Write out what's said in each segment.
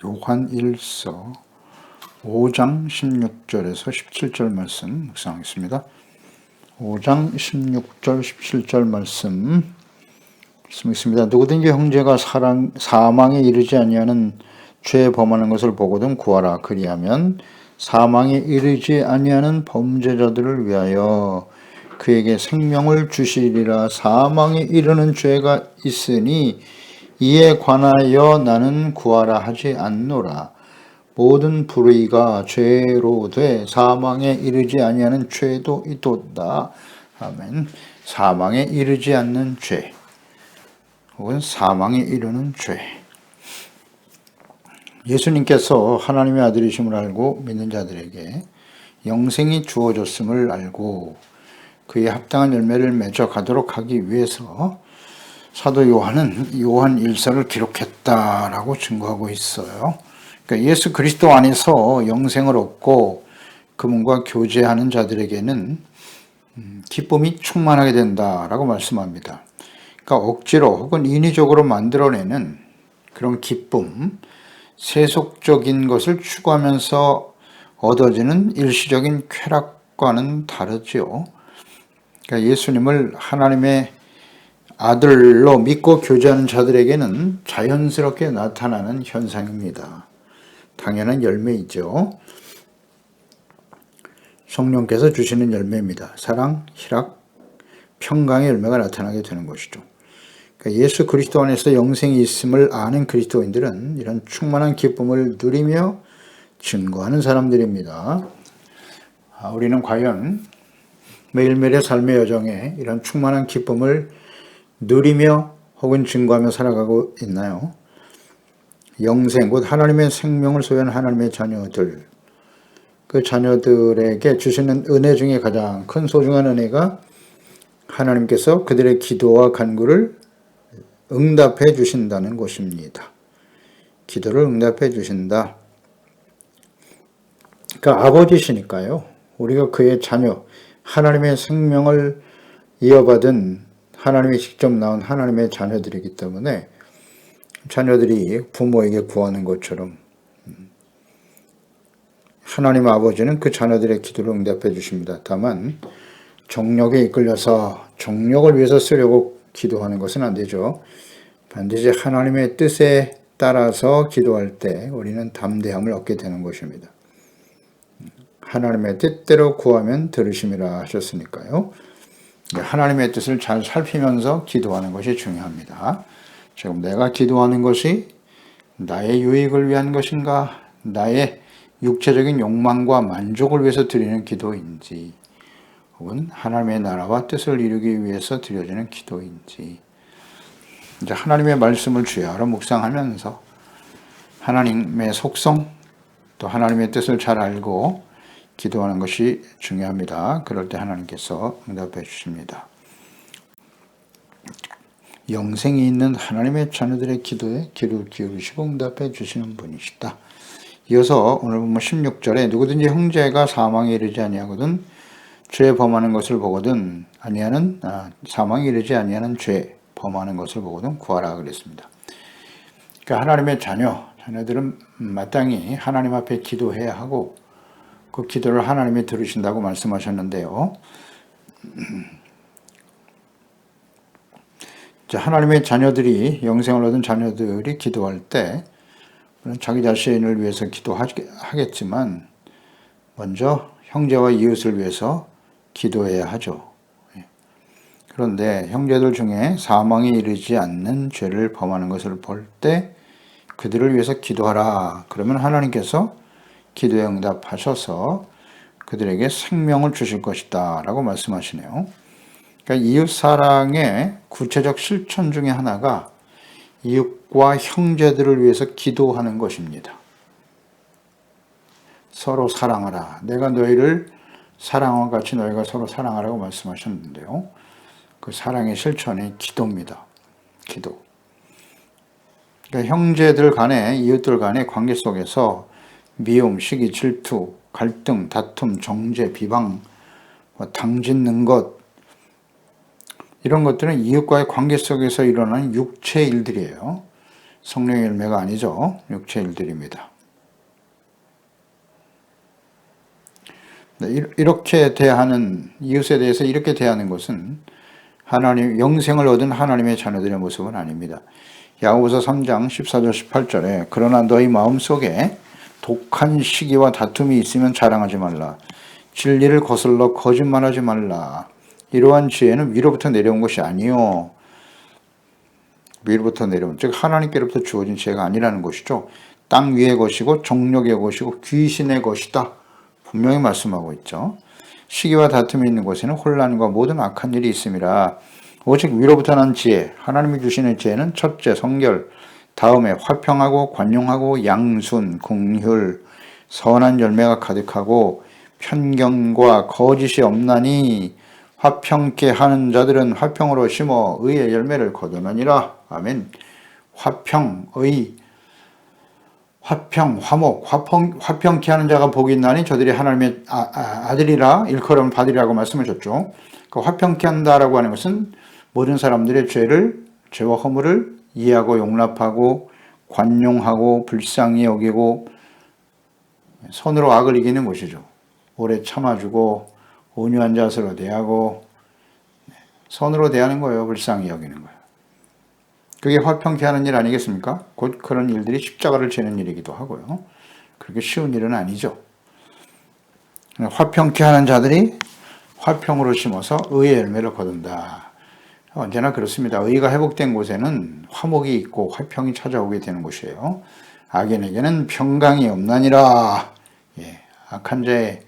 요한일서 5장 16절에서 17절 말씀 묵상하겠습니다. 5장 16절 17절 말씀 있습니다. 누구든지 형제가 사망에 이르지 아니하는 죄에 범하는 것을 보거든 구하라. 그리하면 사망에 이르지 아니하는 범죄자들을 위하여 그에게 생명을 주시리라. 사망에 이르는 죄가 있으니 이에 관하여 나는 구하라 하지 않노라. 모든 불의가 죄로 돼 사망에 이르지 아니하는 죄도 있도다. 아멘. 사망에 이르지 않는 죄 혹은 사망에 이르는 죄. 예수님께서 하나님의 아들이심을 알고 믿는 자들에게 영생이 주어졌음을 알고 그에 합당한 열매를 맺어 가도록 하기 위해서 사도 요한은 요한일서를 기록했다라고 증거하고 있어요. 그러니까 예수 그리스도 안에서 영생을 얻고 그분과 교제하는 자들에게는 기쁨이 충만하게 된다라고 말씀합니다. 그러니까 억지로 혹은 인위적으로 만들어내는 그런 기쁨, 세속적인 것을 추구하면서 얻어지는 일시적인 쾌락과는 다르죠. 그러니까 예수님을 하나님의 아들로 믿고 교제하는 자들에게는 자연스럽게 나타나는 현상입니다. 당연한 열매이죠. 성령께서 주시는 열매입니다. 사랑, 희락, 평강의 열매가 나타나게 되는 것이죠. 그러니까 예수 그리스도 안에서 영생이 있음을 아는 그리스도인들은 이런 충만한 기쁨을 누리며 증거하는 사람들입니다. 우리는 과연 매일매일의 삶의 여정에 이런 충만한 기쁨을 누리며 혹은 증거하며 살아가고 있나요? 영생, 곧 하나님의 생명을 소유한 하나님의 자녀들, 그 자녀들에게 주시는 은혜 중에 가장 큰 소중한 은혜가 하나님께서 그들의 기도와 간구를 응답해 주신다는 것입니다. 기도를 응답해 주신다. 그러니까 아버지시니까요. 우리가 그의 자녀, 하나님의 생명을 이어받은 하나님이 직접 낳은 하나님의 자녀들이기 때문에 자녀들이 부모에게 구하는 것처럼 하나님 아버지는 그 자녀들의 기도를 응답해 주십니다. 다만 정욕에 이끌려서 정욕을 위해서 쓰려고 기도하는 것은 안 되죠. 반드시 하나님의 뜻에 따라서 기도할 때 우리는 담대함을 얻게 되는 것입니다. 하나님의 뜻대로 구하면 들으심이라 하셨으니까요. 하나님의 뜻을 잘 살피면서 기도하는 것이 중요합니다. 지금 내가 기도하는 것이 나의 유익을 위한 것인가, 나의 육체적인 욕망과 만족을 위해서 드리는 기도인지, 혹은 하나님의 나라와 뜻을 이루기 위해서 드려지는 기도인지, 이제 하나님의 말씀을 주야로 묵상하면서 하나님의 속성, 또 하나님의 뜻을 잘 알고 기도하는 것이 중요합니다. 그럴 때 하나님께서 응답해 주십니다. 영생이 있는 하나님의 자녀들의 기도에 귀를 기울이시고 응답해 주시는 분이시다. 이어서 오늘 보면 16절에 누구든지 형제가 사망에 이르지 아니하거든 죄 범하는 것을 보거든 사망에 이르지 아니하는 죄 범하는 것을 보거든 구하라 그랬습니다. 그러니까 하나님의 자녀들은 마땅히 하나님 앞에 기도해야 하고 그 기도를 하나님이 들으신다고 말씀하셨는데요. 하나님의 자녀들이 영생을 얻은 자녀들이 기도할 때 자기 자신을 위해서 기도하겠지만 먼저 형제와 이웃을 위해서 기도해야 하죠. 그런데 형제들 중에 사망에 이르지 않는 죄를 범하는 것을 볼 때 그들을 위해서 기도하라. 그러면 하나님께서 기도에 응답하셔서 그들에게 생명을 주실 것이다 라고 말씀하시네요. 그러니까 이웃사랑의 구체적 실천 중에 하나가 이웃과 형제들을 위해서 기도하는 것입니다. 서로 사랑하라. 내가 너희를 사랑과 같이 너희가 서로 사랑하라고 말씀하셨는데요. 그 사랑의 실천이 기도입니다. 기도. 그러니까 형제들 간의, 이웃들 간의 관계 속에서 미움, 시기, 질투, 갈등, 다툼, 정죄, 비방, 당짓는 것, 이런 것들은 이웃과의 관계 속에서 일어나는 육체의 일들이에요. 성령의 열매가 아니죠. 육체의 일들입니다. 이렇게 대하는, 이웃에 대해서 이렇게 대하는 것은 하나님, 영생을 얻은 하나님의 자녀들의 모습은 아닙니다. 야고보서 3장 14절 18절에 그러나 너희 마음속에 독한 시기와 다툼이 있으면 자랑하지 말라. 진리를 거슬러 거짓말하지 말라. 이러한 지혜는 위로부터 내려온 것이 아니요. 위로부터 내려온, 즉 하나님께로부터 주어진 지혜가 아니라는 것이죠. 땅 위의 것이고 정욕의 것이고 귀신의 것이다. 분명히 말씀하고 있죠. 시기와 다툼이 있는 곳에는 혼란과 모든 악한 일이 있음이라. 오직 위로부터 난 지혜, 하나님이 주시는 지혜는 첫째 성결, 다음에 화평하고 관용하고 양순, 긍휼, 선한 열매가 가득하고 편견과 거짓이 없나니 화평케 하는 자들은 화평으로 심어 의의 열매를 거두느니라. 아멘. 화평, 의, 화평, 화목, 화평케 하는 자가 복이 있나니 저들이 하나님의 아들이라 일컬음을 받으리라고 말씀하셨죠. 그 화평케 한다라고 하는 것은 모든 사람들의 죄와 허물을 이해하고 용납하고 관용하고 불쌍히 여기고 선으로 악을 이기는 것이죠. 오래 참아주고 온유한 자세로 대하고 선으로 대하는 거예요. 불쌍히 여기는 거예요. 그게 화평케 하는 일 아니겠습니까? 곧 그런 일들이 십자가를 지는 일이기도 하고요. 그렇게 쉬운 일은 아니죠. 화평케 하는 자들이 화평으로 심어서 의의 열매를 거둔다. 언제나 그렇습니다. 의가 회복된 곳에는 화목이 있고 화평이 찾아오게 되는 곳이에요. 악인에게는 평강이 없나니라. 악한 자의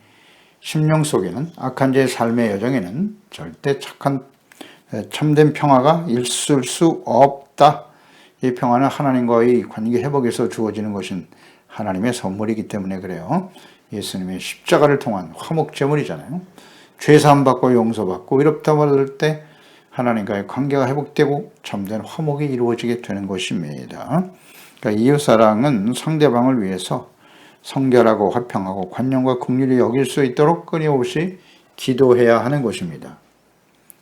심령 속에는, 악한 자의 삶의 여정에는 절대 참된 평화가 있을 수 없다. 이 평화는 하나님과의 관계 회복에서 주어지는 것인 하나님의 선물이기 때문에 그래요. 예수님의 십자가를 통한 화목제물이잖아요. 죄사함 받고 용서받고 의롭다 받을 때 하나님과의 관계가 회복되고 참된 화목이 이루어지게 되는 것입니다. 그러니까 이웃사랑은 상대방을 위해서 성결하고 화평하고 관용과 긍휼히 여길 수 있도록 끊임없이 기도해야 하는 것입니다.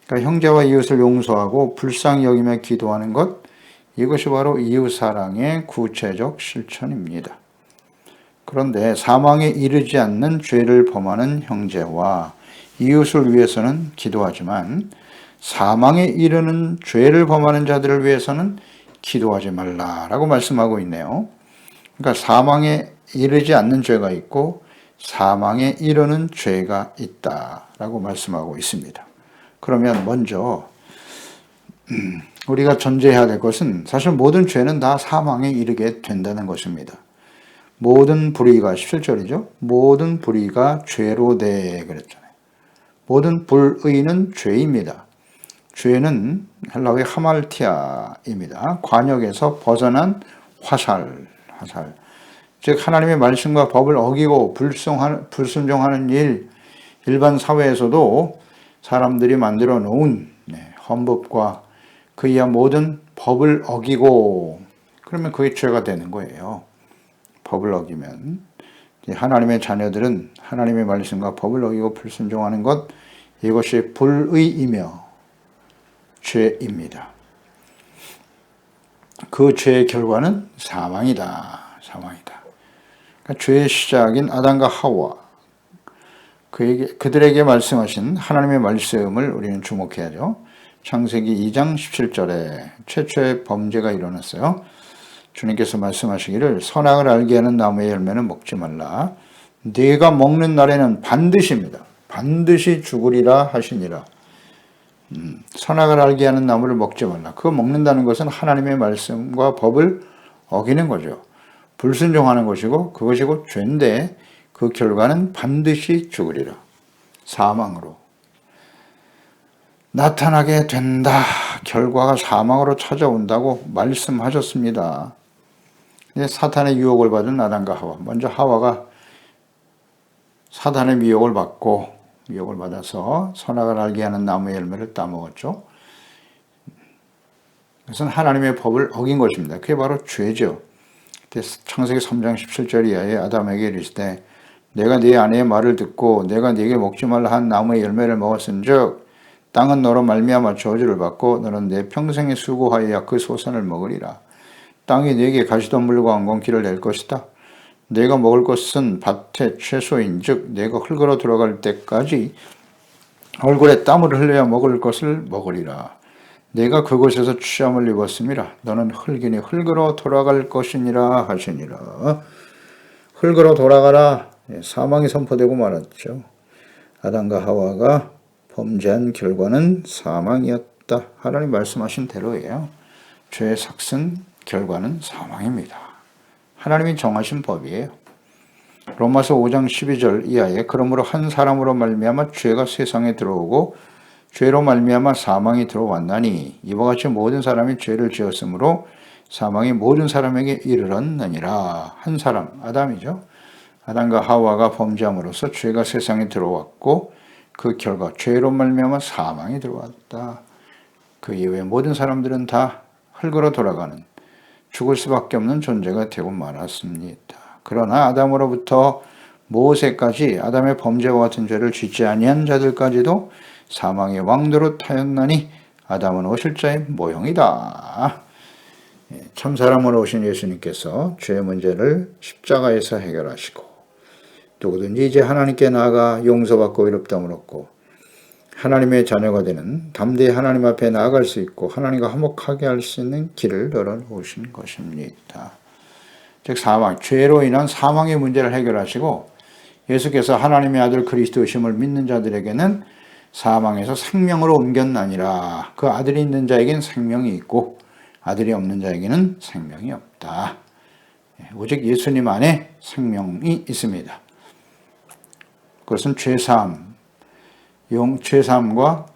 그러니까 형제와 이웃을 용서하고 불쌍히 여기며 기도하는 것, 이것이 바로 이웃사랑의 구체적 실천입니다. 그런데 사망에 이르지 않는 죄를 범하는 형제와 이웃을 위해서는 기도하지만 사망에 이르는 죄를 범하는 자들을 위해서는 기도하지 말라라고 말씀하고 있네요. 그러니까 사망에 이르지 않는 죄가 있고 사망에 이르는 죄가 있다라고 말씀하고 있습니다. 그러면 먼저 우리가 전제해야 될 것은 사실 모든 죄는 다 사망에 이르게 된다는 것입니다. 모든 불의가 17절이죠. 모든 불의가 죄로 돼 그랬잖아요. 모든 불의는 죄입니다. 죄는 헬라어의 하말티아입니다. 관역에서 벗어난 화살. 즉 하나님의 말씀과 법을 어기고 불순종하는 일, 일반 사회에서도 사람들이 만들어 놓은 헌법과 그이야 모든 법을 어기고 그러면 그게 죄가 되는 거예요. 법을 어기면 하나님의 자녀들은 하나님의 말씀과 법을 어기고 불순종하는 것, 이것이 불의이며 죄입니다. 그 죄의 결과는 사망이다. 그러니까 죄의 시작인 아담과 하와, 그들에게 말씀하신 하나님의 말씀을 우리는 주목해야죠. 창세기 2장 17절에 최초의 범죄가 일어났어요. 주님께서 말씀하시기를 선악을 알게 하는 나무의 열매는 먹지 말라. 네가 먹는 날에는 반드시입니다. 반드시 죽으리라 하시니라. 선악을 알게 하는 나무를 먹지 말라. 그거 먹는다는 것은 하나님의 말씀과 법을 어기는 거죠. 불순종하는 것이고 그것이 곧 죄인데 그 결과는 반드시 죽으리라. 사망으로 나타나게 된다. 결과가 사망으로 찾아온다고 말씀하셨습니다. 사탄의 유혹을 받은 아담과 하와. 먼저 하와가 사탄의 미혹을 받아서 선악을 알게 하는 나무의 열매를 따먹었죠. 그것은 하나님의 법을 어긴 것입니다. 그게 바로 죄죠. 창세기 3장 17절 이하에 아담에게 이르시되 내가 네 아내의 말을 듣고 내가 네게 먹지 말라 한 나무의 열매를 먹었은즉 땅은 너로 말미암아 저주를 받고 너는 내 평생에 수고하여야 그 소산을 먹으리라. 땅이 네게 가시덤불과 엉겅퀴를 낼 것이다. 내가 먹을 것은 밭의 채소인즉 내가 흙으로 돌아갈 때까지 얼굴에 땀을 흘려야 먹을 것을 먹으리라. 내가 그곳에서 취함을 입었음이라. 너는 흙이니 흙으로 돌아갈 것이니라 하시니라. 흙으로 돌아가라. 사망이 선포되고 말았죠. 아담과 하와가 범죄한 결과는 사망이었다. 하나님 말씀하신 대로예요. 죄의 삭슨 결과는 사망입니다. 하나님이 정하신 법이에요. 로마서 5장 12절 이하에 그러므로 한 사람으로 말미암아 죄가 세상에 들어오고 죄로 말미암아 사망이 들어왔나니 이와 같이 모든 사람이 죄를 지었으므로 사망이 모든 사람에게 이르렀느니라. 한 사람, 아담이죠. 아담과 하와가 범죄함으로써 죄가 세상에 들어왔고 그 결과 죄로 말미암아 사망이 들어왔다. 그 이후에 모든 사람들은 다 흙으로 돌아가는 죽을 수밖에 없는 존재가 되고 말았습니다. 그러나 아담으로부터 모세까지 아담의 범죄와 같은 죄를 짓지 아니한 자들까지도 사망의 왕도로 타였나니 아담은 오실 자의 모형이다. 참 사람으로 오신 예수님께서 죄의 문제를 십자가에서 해결하시고 누구든지 이제 하나님께 나아가 용서받고 의롭다함을 얻고 하나님의 자녀가 되는 담대히 하나님 앞에 나아갈 수 있고 하나님과 화목하게 할 수 있는 길을 열어놓으신 것입니다. 즉 사망, 죄로 인한 사망의 문제를 해결하시고 예수께서 하나님의 아들 그리스도이심을 믿는 자들에게는 사망에서 생명으로 옮겼나니라. 그 아들이 있는 자에게는 생명이 있고 아들이 없는 자에게는 생명이 없다. 오직 예수님 안에 생명이 있습니다. 그것은 죄사함과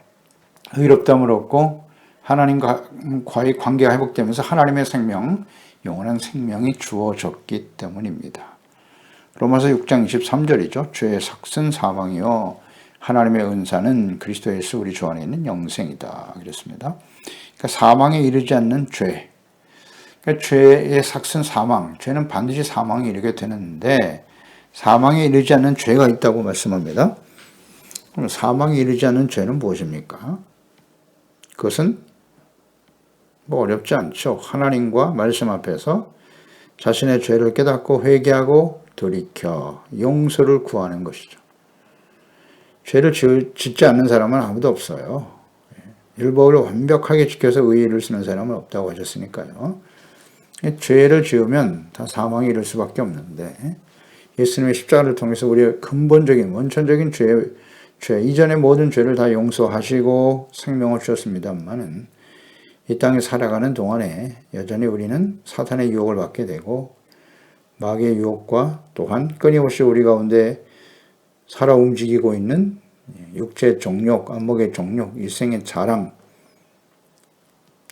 의롭다함을 얻고 하나님과의 관계가 회복되면서 하나님의 생명, 영원한 생명이 주어졌기 때문입니다. 로마서 6장 23절이죠. 죄의 삭슨 사망이요 하나님의 은사는 그리스도 예수 우리 주 안에 있는 영생이다. 그랬습니다. 그러니까 사망에 이르지 않는 죄. 그러니까 죄의 삭슨 사망. 죄는 반드시 사망에 이르게 되는데 사망에 이르지 않는 죄가 있다고 말씀합니다. 그럼 사망에 이르지 않는 죄는 무엇입니까? 그것은 어렵지 않죠. 하나님과 말씀 앞에서 자신의 죄를 깨닫고 회개하고 돌이켜 용서를 구하는 것이죠. 죄를 짓지 않는 사람은 아무도 없어요. 율법을 완벽하게 지켜서 의의를 쓰는 사람은 없다고 하셨으니까요. 죄를 지으면 다 사망에 이를 수밖에 없는데 예수님의 십자가를 통해서 우리의 근본적인 원천적인 죄 이전의 모든 죄를 다 용서하시고 생명을 주셨습니다만은 이 땅에 살아가는 동안에 여전히 우리는 사탄의 유혹을 받게 되고 마귀의 유혹과 또한 끊임없이 우리 가운데 살아 움직이고 있는 육체의 정욕, 안목의 정욕, 일생의 자랑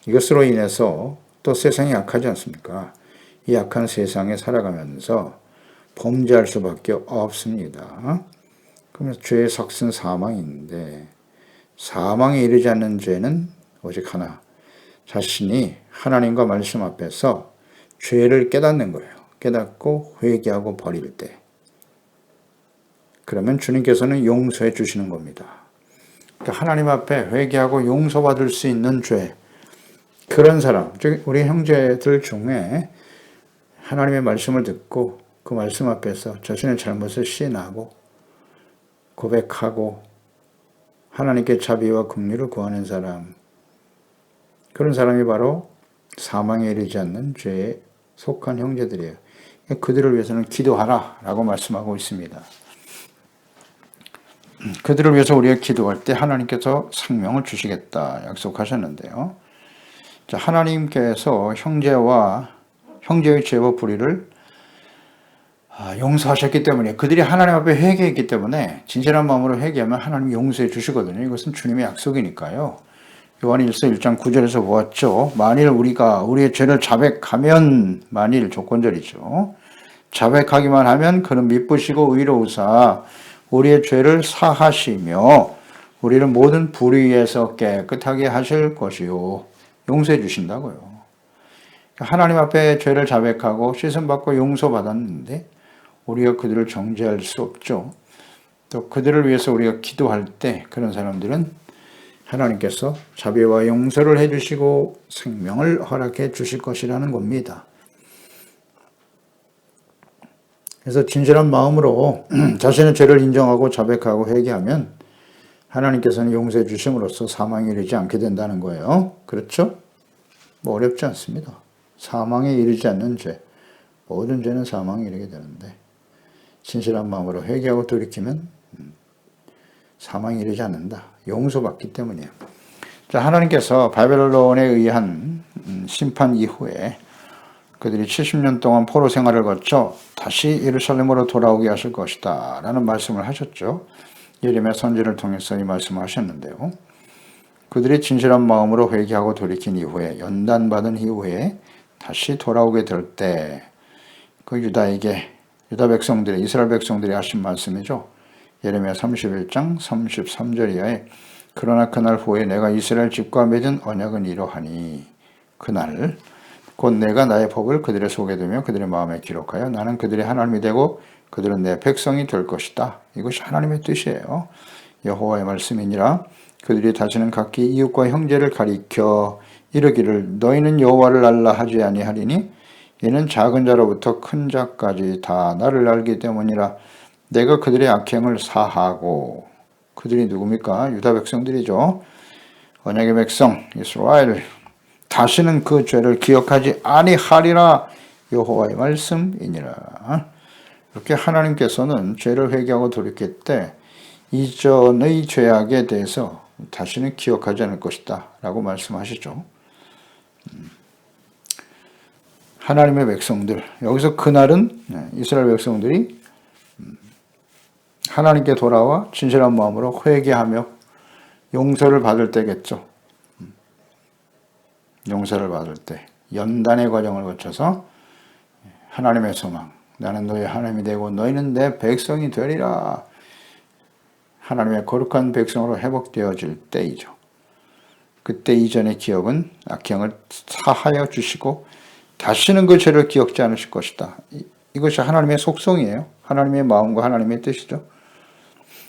이것으로 인해서 또 세상이 약하지 않습니까? 이 약한 세상에 살아가면서 범죄할 수밖에 없습니다. 그러면서 죄의 삭슨 사망인데 사망에 이르지 않는 죄는 오직 하나, 자신이 하나님과 말씀 앞에서 죄를 깨닫는 거예요. 깨닫고 회개하고 버릴 때. 그러면 주님께서는 용서해 주시는 겁니다. 그러니까 하나님 앞에 회개하고 용서받을 수 있는 죄, 그런 사람, 즉 우리 형제들 중에 하나님의 말씀을 듣고 그 말씀 앞에서 자신의 잘못을 시인하고 고백하고 하나님께 자비와 긍휼을 구하는 사람, 그런 사람이 바로 사망에 이르지 않는 죄에 속한 형제들이에요. 그들을 위해서는 기도하라 라고 말씀하고 있습니다. 그들을 위해서 우리가 기도할 때 하나님께서 생명을 주시겠다 약속하셨는데요. 자, 하나님께서 형제의 죄와 불의를 용서하셨기 때문에 그들이 하나님 앞에 회개했기 때문에 진실한 마음으로 회개하면 하나님이 용서해 주시거든요. 이것은 주님의 약속이니까요. 요한일서 1장 9절에서 보았죠. 만일 우리가 우리의 죄를 자백하면, 만일 조건절이죠. 자백하기만 하면 그는 미쁘시고 의로우사 우리의 죄를 사하시며 우리를 모든 불의에서 깨끗하게 하실 것이요. 용서해 주신다고요. 하나님 앞에 죄를 자백하고 씻음받고 용서받았는데 우리가 그들을 정죄할 수 없죠. 또 그들을 위해서 우리가 기도할 때 그런 사람들은 하나님께서 자비와 용서를 해주시고 생명을 허락해 주실 것이라는 겁니다. 그래서 진실한 마음으로 자신의 죄를 인정하고 자백하고 회개하면 하나님께서는 용서해 주심으로써 사망에 이르지 않게 된다는 거예요. 그렇죠? 뭐 어렵지 않습니다. 사망에 이르지 않는 죄, 모든 죄는 사망에 이르게 되는데 진실한 마음으로 회개하고 돌이키면 사망에 이르지 않는다. 용서받기 때문이에요. 자, 하나님께서 바벨론에 의한 심판 이후에 그들이 70년 동안 포로 생활을 거쳐 다시 예루살렘으로 돌아오게 하실 것이다 라는 말씀을 하셨죠. 예레미야 선지를 통해서 이 말씀을 하셨는데요. 그들이 진실한 마음으로 회개하고 돌이킨 이후에 연단받은 이후에 다시 돌아오게 될 때 그 유다 백성들이 이스라엘 백성들이 하신 말씀이죠. 예레미야 31장 33절 이하에 그러나 그날 후에 내가 이스라엘 집과 맺은 언약은 이러하니 그날 곧 내가 나의 법을 그들의 속에 두며 그들의 마음에 기록하여 나는 그들의 하나님이 되고 그들은 내 백성이 될 것이다. 이것이 하나님의 뜻이에요. 여호와의 말씀이니라. 그들이 다시는 각기 이웃과 형제를 가리켜 이르기를 너희는 여호와를 알라 하지 아니하리니 이는 작은 자로부터 큰 자까지 다 나를 알기 때문이라. 내가 그들의 악행을 사하고 그들이 누굽니까? 유다 백성들이죠. 언약의 백성 이스라엘 다시는 그 죄를 기억하지 아니하리라. 여호와의 말씀이니라. 이렇게 하나님께서는 죄를 회개하고 돌이킬 때 이전의 죄악에 대해서 다시는 기억하지 않을 것이다 라고 말씀하시죠. 하나님의 백성들, 여기서 그날은 이스라엘 백성들이 하나님께 돌아와 진실한 마음으로 회개하며 용서를 받을 때겠죠. 용서를 받을 때 연단의 과정을 거쳐서 하나님의 소망, 나는 너희 하나님이 되고 너희는 내 백성이 되리라. 하나님의 거룩한 백성으로 회복되어질 때이죠. 그때 이전의 기억은 악행을 사하여 주시고 다시는 그 죄를 기억지 않으실 것이다. 이것이 하나님의 속성이에요. 하나님의 마음과 하나님의 뜻이죠.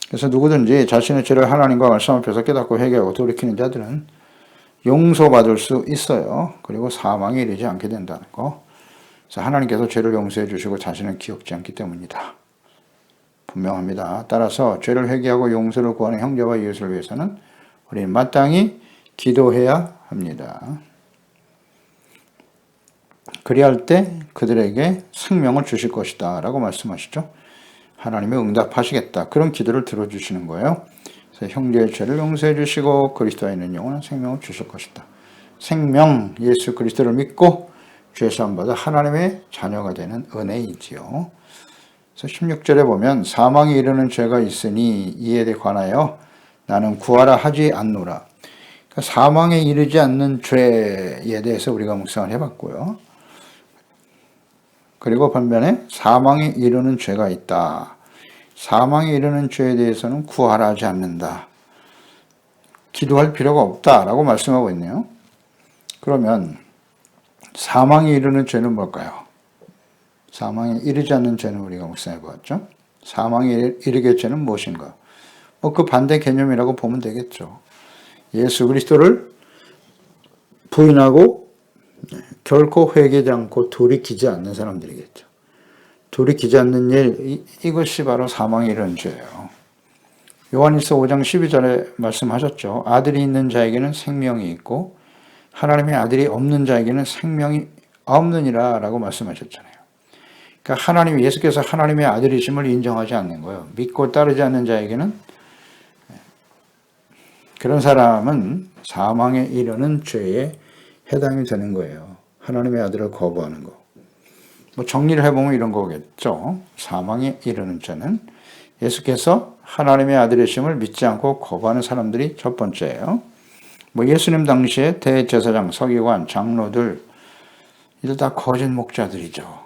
그래서 누구든지 자신의 죄를 하나님과 말씀 앞에서 깨닫고 회개하고 돌이키는 자들은 용서받을 수 있어요. 그리고 사망에 이르지 않게 된다는 거. 그래서 하나님께서 죄를 용서해 주시고 자신을 기억지 않기 때문이다. 분명합니다. 따라서 죄를 회개하고 용서를 구하는 형제와 이웃을 위해서는 우리는 마땅히 기도해야 합니다. 그리할 때 그들에게 생명을 주실 것이다 라고 말씀하시죠. 하나님이 응답하시겠다. 그런 기도를 들어주시는 거예요. 그래서 형제의 죄를 용서해 주시고 그리스도에 있는 영혼은 생명을 주실 것이다. 생명, 예수 그리스도를 믿고 죄 사함 받아 하나님의 자녀가 되는 은혜이지요. 그래서 16절에 보면 사망에 이르는 죄가 있으니 이에 관하여 나는 구하라 하지 않노라. 그러니까 사망에 이르지 않는 죄에 대해서 우리가 묵상을 해봤고요. 그리고 반면에 사망에 이르는 죄가 있다. 사망에 이르는 죄에 대해서는 구하라 하지 않는다. 기도할 필요가 없다라고 말씀하고 있네요. 그러면 사망에 이르는 죄는 뭘까요? 사망에 이르지 않는 죄는 우리가 묵상해 보았죠. 사망에 이르게 죄는 무엇인가? 그 반대 개념이라고 보면 되겠죠. 예수 그리스도를 부인하고 결코 회개하지 않고 돌이키지 않는 사람들이겠죠. 돌이키지 않는 일, 이것이 바로 사망에 이르는 죄예요. 요한일서 5장 12절에 말씀하셨죠. 아들이 있는 자에게는 생명이 있고 하나님의 아들이 없는 자에게는 생명이 없느니라 라고 말씀하셨잖아요. 그러니까 하나님, 예수께서 하나님의 아들이심을 인정하지 않는 거예요. 믿고 따르지 않는 자에게는, 그런 사람은 사망에 이르는 죄에 해당이 되는 거예요. 하나님의 아들을 거부하는 거. 정리를 해보면 이런 거겠죠. 사망에 이르는 죄는 예수께서 하나님의 아들이심을 믿지 않고 거부하는 사람들이 첫 번째예요. 예수님 당시에 대제사장, 서기관, 장로들, 이들 다 거짓 목자들이죠.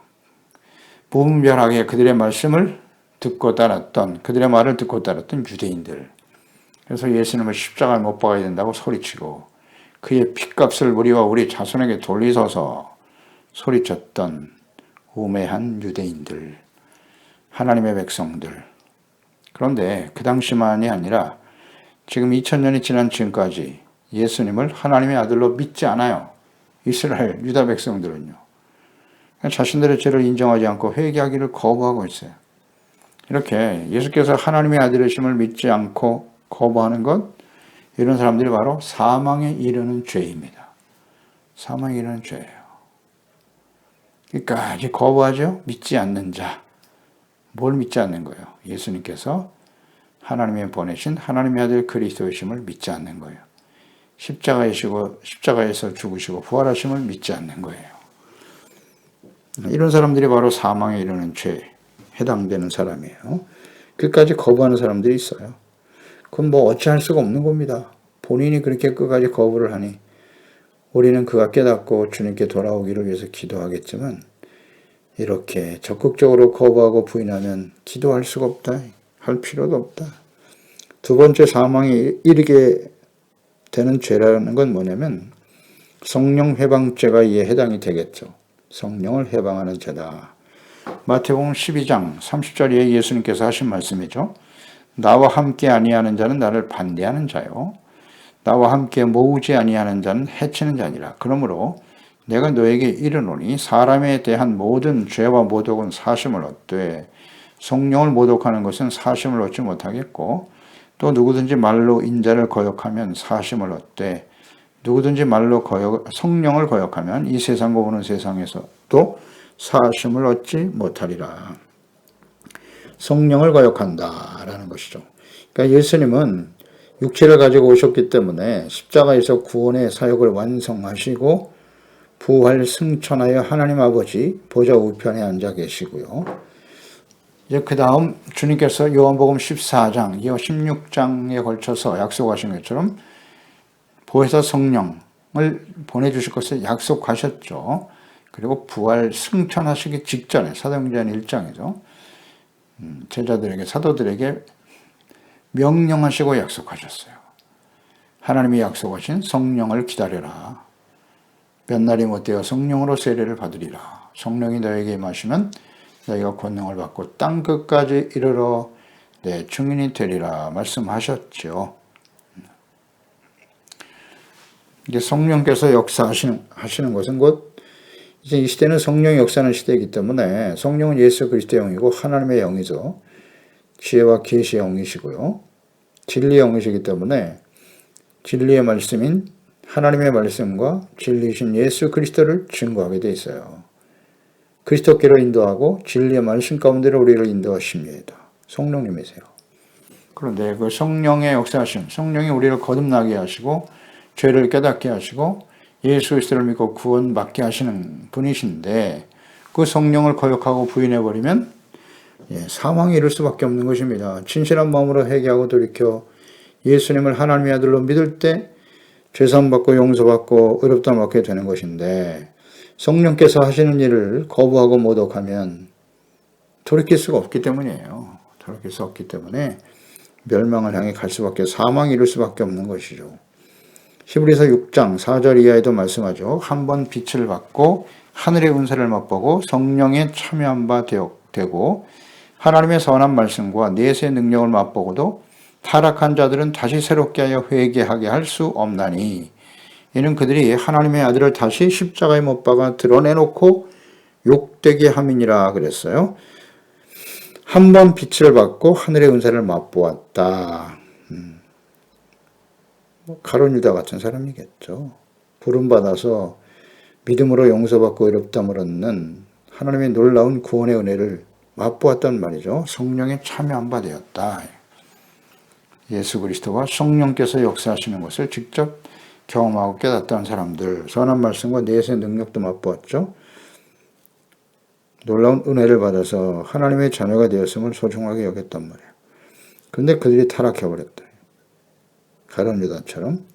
무분별하게 그들의 말씀을 듣고 따랐던, 그들의 말을 듣고 따랐던 유대인들. 그래서 예수님을 십자가에 못 박아야 된다고 소리치고 그의 핏값을 우리와 우리 자손에게 돌리소서 소리쳤던 우매한 유대인들, 하나님의 백성들. 그런데 그 당시만이 아니라 지금 2000년이 지난 지금까지 예수님을 하나님의 아들로 믿지 않아요. 이스라엘, 유다 백성들은요. 자신들의 죄를 인정하지 않고 회개하기를 거부하고 있어요. 이렇게 예수께서 하나님의 아들이심을 믿지 않고 거부하는 것, 이런 사람들이 바로 사망에 이르는 죄입니다. 사망에 이르는 죄예요. 끝까지 거부하죠? 믿지 않는 자. 뭘 믿지 않는 거예요? 예수님께서 하나님의 보내신 하나님의 아들 그리스도이심을 믿지 않는 거예요. 십자가에서 죽으시고 부활하심을 믿지 않는 거예요. 이런 사람들이 바로 사망에 이르는 죄에 해당되는 사람이에요. 끝까지 거부하는 사람들이 있어요. 그건 뭐 어찌할 수가 없는 겁니다. 본인이 그렇게 끝까지 거부를 하니 우리는 그가 깨닫고 주님께 돌아오기를 위해서 기도하겠지만 이렇게 적극적으로 거부하고 부인하면 기도할 수가 없다. 할 필요도 없다. 두 번째 사망에 이르게 되는 죄라는 건 뭐냐면 성령 회방죄가 이에 해당이 되겠죠. 성령을 회방하는 죄다. 마태복음 12장 30절에 예수님께서 하신 말씀이죠. 나와 함께 아니하는 자는 나를 반대하는 자요. 나와 함께 모으지 아니하는 자는 해치는 자니라. 그러므로 내가 너에게 이르노니 사람에 대한 모든 죄와 모독은 사심을 얻되 성령을 모독하는 것은 사심을 얻지 못하겠고 또 누구든지 말로 인자를 거역하면 사심을 얻되 누구든지 말로 성령을 거역하면 이 세상과 오는 세상에서도 사심을 얻지 못하리라. 성령을 거역한다라는 것이죠. 그러니까 예수님은 육체를 가지고 오셨기 때문에 십자가에서 구원의 사역을 완성하시고 부활 승천하여 하나님 아버지 보좌 우편에 앉아 계시고요. 이제 그 다음 주님께서 요한복음 14장, 이어 16장에 걸쳐서 약속하신 것처럼 보혜사 성령을 보내주실 것을 약속하셨죠. 그리고 부활 승천하시기 직전에 사도행전 1장이죠. 제자들에게, 사도들에게 명령하시고 약속하셨어요. 하나님이 약속하신 성령을 기다려라. 몇 날이 못되어 성령으로 세례를 받으리라. 성령이 너에게 임하시면 너희가 권능을 받고 땅 끝까지 이르러 내 증인이 되리라 말씀하셨죠. 이제 성령께서 역사하시는 것은 곧 이제 이 시대는 성령이 역사하는 시대이기 때문에 성령은 예수 그리스도의 영이고 하나님의 영이죠. 지혜와 계시의 영이시고요. 진리의 영이시기 때문에 진리의 말씀인 하나님의 말씀과 진리이신 예수 그리스도를 증거하게 돼 있어요. 그리스도께로 인도하고 진리의 말씀 가운데로 우리를 인도하십니다. 성령님이세요. 그런데 그 성령의 역사하심, 성령이 우리를 거듭나게 하시고 죄를 깨닫게 하시고 예수 그리스도를 믿고 구원받게 하시는 분이신데 그 성령을 거역하고 부인해버리면 사망에 이를 수밖에 없는 것입니다. 진실한 마음으로 회개하고 돌이켜 예수님을 하나님의 아들로 믿을 때 죄사함받고 용서받고 의롭다함을 받게 되는 것인데 성령께서 하시는 일을 거부하고 모독하면 돌이킬 수가 없기 때문이에요. 돌이킬 수 없기 때문에 멸망을 향해 갈 수밖에, 사망에 이를 수밖에 없는 것이죠. 히브리서 6장 4절 이하에도 말씀하죠. 한 번 빛을 받고 하늘의 은사를 맛보고 성령에 참여한 바 되고 하나님의 선한 말씀과 내세의 능력을 맛보고도 타락한 자들은 다시 새롭게 하여 회개하게 할 수 없나니 이는 그들이 하나님의 아들을 다시 십자가에 못 박아 드러내놓고 욕되게 함이니라 그랬어요. 한 번 빛을 받고 하늘의 은사를 맛보았다. 가룟 유다 같은 사람이겠죠. 부름받아서 믿음으로 용서받고 의롭다함을 얻는 하나님의 놀라운 구원의 은혜를 맛보았단 말이죠. 성령에 참여한 바 되었다. 예수 그리스도와 성령께서 역사하시는 것을 직접 경험하고 깨닫던 사람들, 선한 말씀과 내세의 능력도 맛보았죠. 놀라운 은혜를 받아서 하나님의 자녀가 되었음을 소중하게 여겼단 말이에요. 그런데 그들이 타락해버렸다. 가룟 유다처럼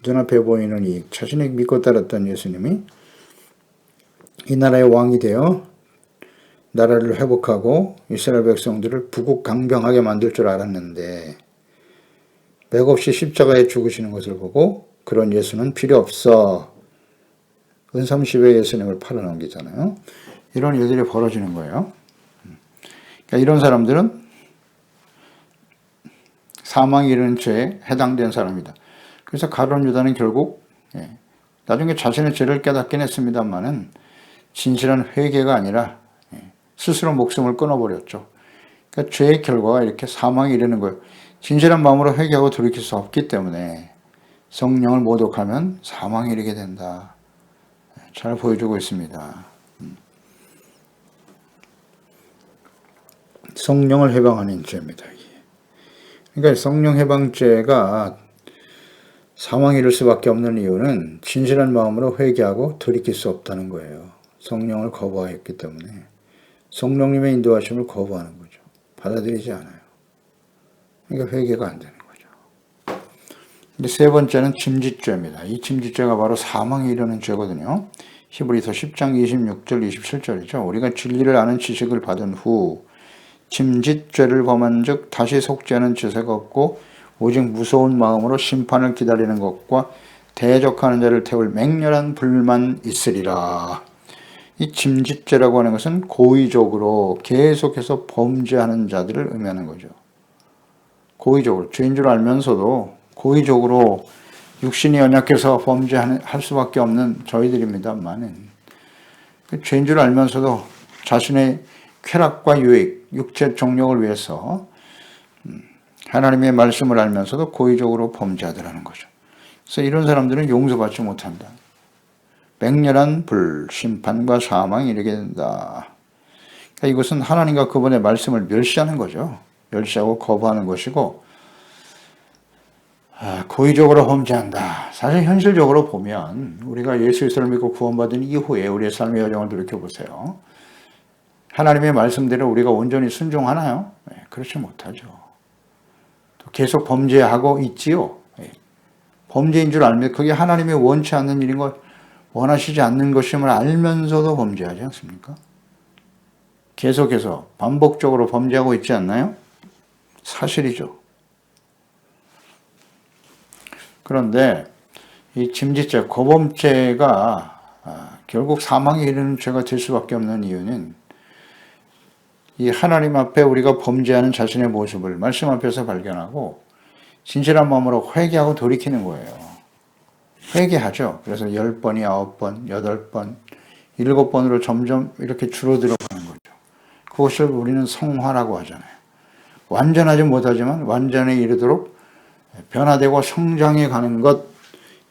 눈앞에 보이는 이 자신이 믿고 따랐던 예수님이 이 나라의 왕이 되어 나라를 회복하고 이스라엘 백성들을 부국강병하게 만들 줄 알았는데 맥없이 십자가에 죽으시는 것을 보고 그런 예수는 필요 없어. 은삼십의 예수님을 팔아넘기잖아요. 이런 일들이 벌어지는 거예요. 그러니까 이런 사람들은 사망에 이르는 죄에 해당된 사람이다. 그래서 가룟 유다는 결국 나중에 자신의 죄를 깨닫긴 했습니다만은 진실한 회개가 아니라 스스로 목숨을 끊어버렸죠. 그러니까 죄의 결과가 이렇게 사망에 이르는 거예요. 진실한 마음으로 회개하고 돌이킬 수 없기 때문에 성령을 모독하면 사망에 이르게 된다. 잘 보여주고 있습니다. 성령을 해방하는 죄입니다. 그러니까 성령 해방죄가 사망에 이를 수밖에 없는 이유는 진실한 마음으로 회개하고 돌이킬 수 없다는 거예요. 성령을 거부하였기 때문에 성령님의 인도하심을 거부하는 거죠. 받아들이지 않아요. 그러니까 회개가 안 되는 거죠. 근데 세 번째는 짐짓죄입니다. 이 짐짓죄가 바로 사망에 이르는 죄거든요. 히브리서 10장 26절 27절이죠. 우리가 진리를 아는 지식을 받은 후 짐짓죄를 범한 즉 다시 속죄하는 죄가 없고 오직 무서운 마음으로 심판을 기다리는 것과 대적하는 자를 태울 맹렬한 불만 있으리라. 이 짐짓죄라고 하는 것은 고의적으로 계속해서 범죄하는 자들을 의미하는 거죠. 고의적으로 죄인 줄 알면서도 고의적으로 육신이 연약해서 범죄할 수밖에 없는 저희들입니다만은 죄인 줄 알면서도 자신의 쾌락과 유익, 육체 정욕을 위해서 하나님의 말씀을 알면서도 고의적으로 범죄하더라는 거죠. 그래서 이런 사람들은 용서받지 못한다. 맹렬한 불, 심판과 사망이 이르게 된다. 그러니까 이것은 하나님과 그분의 말씀을 멸시하는 거죠. 멸시하고 거부하는 것이고 고의적으로 범죄한다. 사실 현실적으로 보면 우리가 예수 그리스도를 믿고 구원받은 이후에 우리의 삶의 여정을 돌이켜보세요. 하나님의 말씀대로 우리가 온전히 순종하나요? 그렇지 못하죠. 또 계속 범죄하고 있지요. 범죄인 줄 알면 그게 하나님이 원치 않는 일인 걸 원하시지 않는 것임을 알면서도 범죄하지 않습니까? 계속해서 반복적으로 범죄하고 있지 않나요? 사실이죠. 그런데 이 짐짓죄, 고범죄가 결국 사망에 이르는 죄가 될 수밖에 없는 이유는 이 하나님 앞에 우리가 범죄하는 자신의 모습을 말씀 앞에서 발견하고 진실한 마음으로 회개하고 돌이키는 거예요. 회개하죠. 그래서 10번이 9번, 8번, 7번으로 점점 이렇게 줄어들어가는 거죠. 그것을 우리는 성화라고 하잖아요. 완전하지 못하지만 완전에 이르도록 변화되고 성장해 가는 것,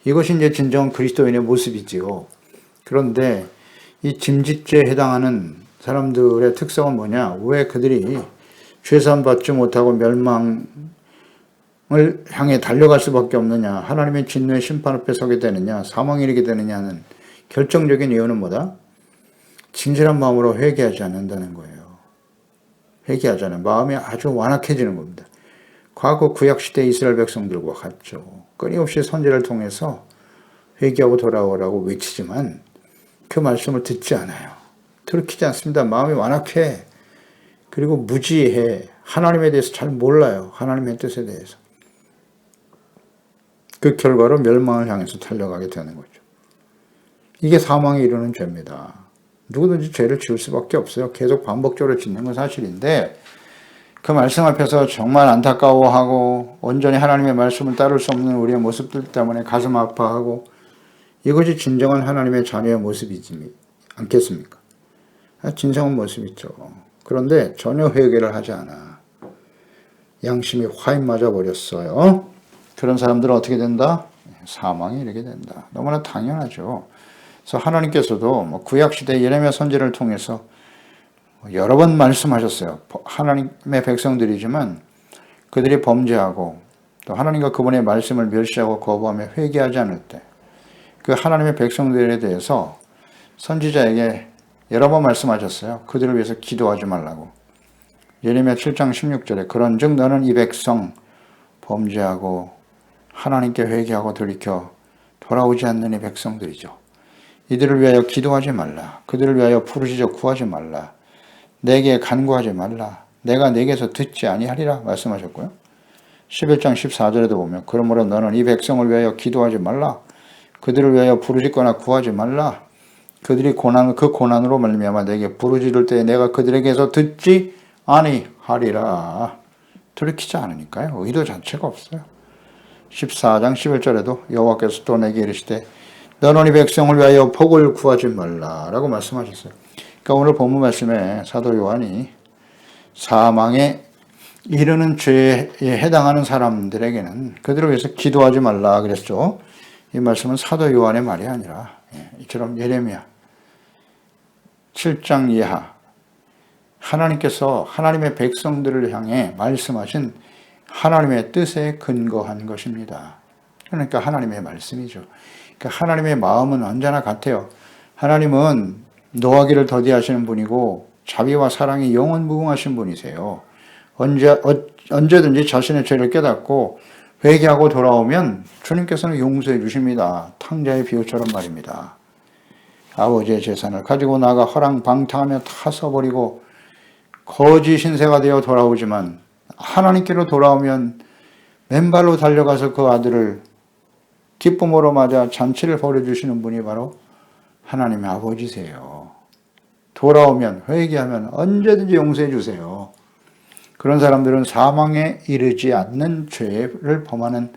이것이 이제 진정한 그리스도인의 모습이지요. 그런데 이 짐짓죄에 해당하는 사람들의 특성은 뭐냐? 왜 그들이 죄사함 받지 못하고 멸망을 향해 달려갈 수밖에 없느냐? 하나님의 진노의 심판 앞에 서게 되느냐? 사망에 이르게 되느냐는 결정적인 이유는 뭐다? 진실한 마음으로 회개하지 않는다는 거예요. 회개하지 않는 마음이 아주 완악해지는 겁니다. 과거 구약시대 이스라엘 백성들과 같죠. 끊임없이 선지를 통해서 회개하고 돌아오라고 외치지만 그 말씀을 듣지 않아요. 들키지 않습니다. 마음이 완악해. 그리고 무지해. 하나님에 대해서 잘 몰라요. 하나님의 뜻에 대해서. 그 결과로 멸망을 향해서 달려가게 되는 거죠. 이게 사망에 이르는 죄입니다. 누구든지 죄를 지을 수밖에 없어요. 계속 반복적으로 짓는 건 사실인데 그 말씀 앞에서 정말 안타까워하고 온전히 하나님의 말씀을 따를 수 없는 우리의 모습들 때문에 가슴 아파하고 이것이 진정한 하나님의 자녀의 모습이지 않겠습니까? 진정한 모습이죠. 그런데 전혀 회개를 하지 않아. 양심이 화인 맞아 버렸어요. 그런 사람들은 어떻게 된다? 사망에 이르게 된다. 너무나 당연하죠. 그래서 하나님께서도 구약시대 예레미야 선지를 통해서 여러 번 말씀하셨어요. 하나님의 백성들이지만 그들이 범죄하고 또 하나님과 그분의 말씀을 멸시하고 거부하며 회개하지 않을 때 그 하나님의 백성들에 대해서 선지자에게 여러 번 말씀하셨어요. 그들을 위해서 기도하지 말라고. 예레미야 7장 16절에 그런즉 너는 이 백성 범죄하고 하나님께 회개하고 돌이켜 돌아오지 않는 이 백성들이죠. 이들을 위하여 기도하지 말라. 그들을 위하여 부르짖어 구하지 말라. 내게 간구하지 말라. 내가 내게서 듣지 아니하리라 말씀하셨고요. 11장 14절에도 보면 그러므로 너는 이 백성을 위하여 기도하지 말라. 그들을 위하여 부르짖거나 구하지 말라. 그들이 그 고난으로 말미암아 내게 부르짖을 때 내가 그들에게서 듣지 아니하리라. 돌이키지 않으니까요. 의도 자체가 없어요. 14장 11절에도 여호와께서 또 내게 이르시되 너는 이 백성을 위하여 복을 구하지 말라라고 말씀하셨어요. 그러니까 오늘 본문 말씀에 사도 요한이 사망에 이르는 죄에 해당하는 사람들에게는 그들을 위해서 기도하지 말라 그랬죠. 이 말씀은 사도 요한의 말이 아니라 이처럼 예레미야 7장 이하 하나님께서 하나님의 백성들을 향해 말씀하신 하나님의 뜻에 근거한 것입니다. 그러니까 하나님의 말씀이죠. 그러니까 하나님의 마음은 언제나 같아요. 하나님은 노하기를 더디하시는 분이고 자비와 사랑이 영원무궁하신 분이세요. 언제든지 자신의 죄를 깨닫고 회개하고 돌아오면 주님께서는 용서해 주십니다. 탕자의 비유처럼 말입니다. 아버지의 재산을 가지고 나가 허랑방탕하며 다 써버리고 거지 신세가 되어 돌아오지만 하나님께로 돌아오면 맨발로 달려가서 그 아들을 기쁨으로 맞아 잔치를 벌여주시는 분이 바로 하나님의 아버지세요. 돌아오면 회개하면 언제든지 용서해 주세요. 그런 사람들은 사망에 이르지 않는 죄를 범하는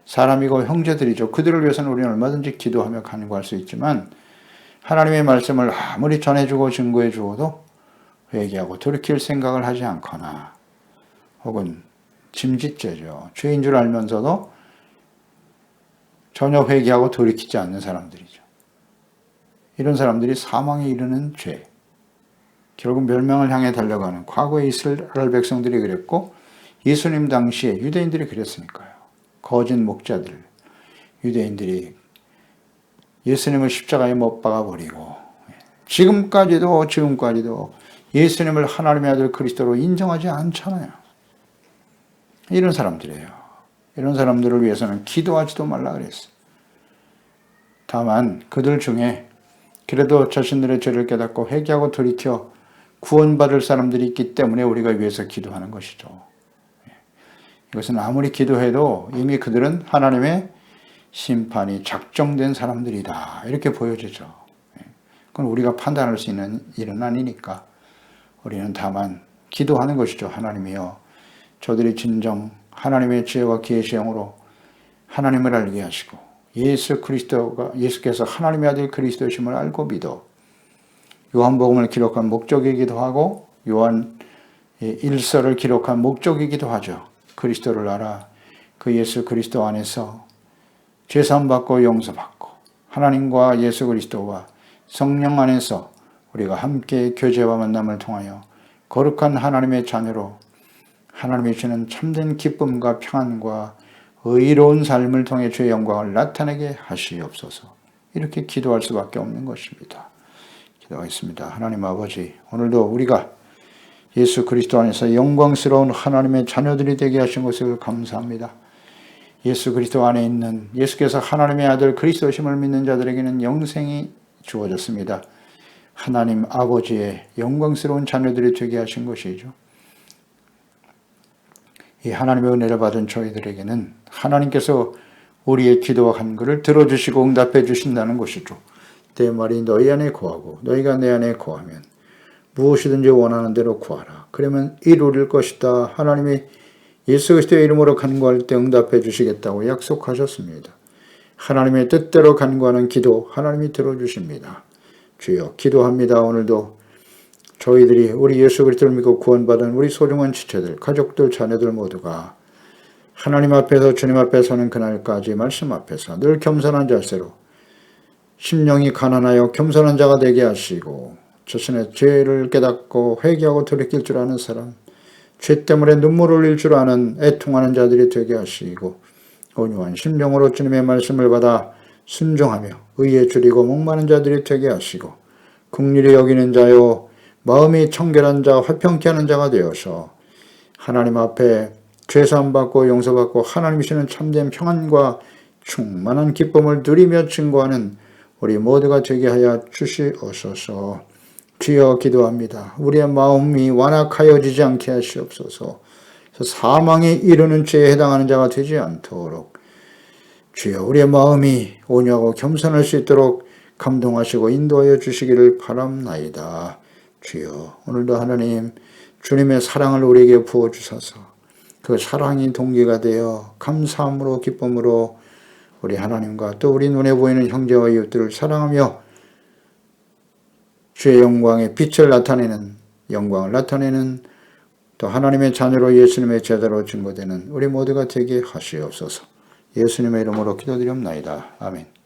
사람이고 형제들이죠. 그들을 위해서는 우리는 얼마든지 기도하며 간구할 수 있지만 하나님의 말씀을 아무리 전해주고 증거해 주어도 회개하고 돌이킬 생각을 하지 않거나 혹은 짐짓죄죠. 죄인 줄 알면서도 전혀 회개하고 돌이키지 않는 사람들이죠. 이런 사람들이 사망에 이르는 죄, 결국 멸망을 향해 달려가는 과거의 이스라엘 백성들이 그랬고 예수님 당시에 유대인들이 그랬으니까요. 거짓 목자들, 유대인들이 예수님을 십자가에 못 박아버리고 지금까지도 예수님을 하나님의 아들 그리스도로 인정하지 않잖아요. 이런 사람들이에요. 이런 사람들을 위해서는 기도하지도 말라 그랬어요. 다만 그들 중에 그래도 자신들의 죄를 깨닫고 회개하고 돌이켜 구원받을 사람들이 있기 때문에 우리가 위해서 기도하는 것이죠. 이것은 아무리 기도해도 이미 그들은 하나님의 심판이 작정된 사람들이다. 이렇게 보여지죠. 그건 우리가 판단할 수 있는 일은 아니니까 우리는 다만 기도하는 것이죠. 하나님이여, 저들이 진정 하나님의 지혜와 계시의 영으로 하나님을 알게 하시고 예수께서 하나님의 아들 그리스도이심을 알고 믿어 요한복음을 기록한 목적이기도 하고 요한 1서를 기록한 목적이기도 하죠. 그리스도를 알아 그 예수 그리스도 안에서 죄사함받고 용서받고 하나님과 예수 그리스도와 성령 안에서 우리가 함께 교제와 만남을 통하여 거룩한 하나님의 자녀로 하나님이 주는 참된 기쁨과 평안과 의로운 삶을 통해 주의 영광을 나타내게 하시옵소서. 이렇게 기도할 수밖에 없는 것입니다. 기도하겠습니다. 하나님 아버지, 오늘도 우리가 예수 그리스도 안에서 영광스러운 하나님의 자녀들이 되게 하신 것을 감사합니다. 예수 그리스도 안에 있는 예수께서 하나님의 아들 그리스도심을 믿는 자들에게는 영생이 주어졌습니다. 하나님 아버지의 영광스러운 자녀들이 되게 하신 것이죠. 이 하나님의 은혜를 받은 저희들에게는 하나님께서 우리의 기도와 간구를 들어주시고 응답해 주신다는 것이죠. 내 말이 너희 안에 거하고 너희가 내 안에 거하면 무엇이든지 원하는 대로 구하라. 그러면 이루릴 것이다. 하나님이 예수 그리스도의 이름으로 간구할 때 응답해 주시겠다고 약속하셨습니다. 하나님의 뜻대로 간구하는 기도 하나님이 들어주십니다. 주여 기도합니다. 오늘도 저희들이 우리 예수 그리스도를 믿고 구원받은 우리 소중한 지체들, 가족들, 자녀들 모두가 하나님 앞에서 주님 앞에 서는 그날까지 말씀 앞에서 늘 겸손한 자세로 심령이 가난하여 겸손한 자가 되게 하시고 자신의 죄를 깨닫고 회개하고 돌이킬 줄 아는 사람, 죄 때문에 눈물 흘릴 줄 아는 애통하는 자들이 되게 하시고 온유한 심령으로 주님의 말씀을 받아 순종하며 의에 줄이고 목마른 자들이 되게 하시고 긍휼히 여기는 자요 마음이 청결한 자 화평케 하는 자가 되어서 하나님 앞에 죄사함받고 용서받고 하나님이시는 참된 평안과 충만한 기쁨을 누리며 증거하는 우리 모두가 되게 하여 주시옵소서. 주여 기도합니다. 우리의 마음이 완악하여지지 않게 하시옵소서. 사망에 이르는 죄에 해당하는 자가 되지 않도록 주여 우리의 마음이 온유하고 겸손할 수 있도록 감동하시고 인도하여 주시기를 바랍나이다. 주여 오늘도 하나님 주님의 사랑을 우리에게 부어주셔서 그 사랑이 동기가 되어 감사함으로 기쁨으로 우리 하나님과 또 우리 눈에 보이는 형제와 이웃들을 사랑하며 주의 영광의 빛을 나타내는, 영광을 나타내는, 또 하나님의 자녀로 예수님의 제자로 증거되는 우리 모두가 되게 하시옵소서. 예수님의 이름으로 기도드리옵나이다. 아멘.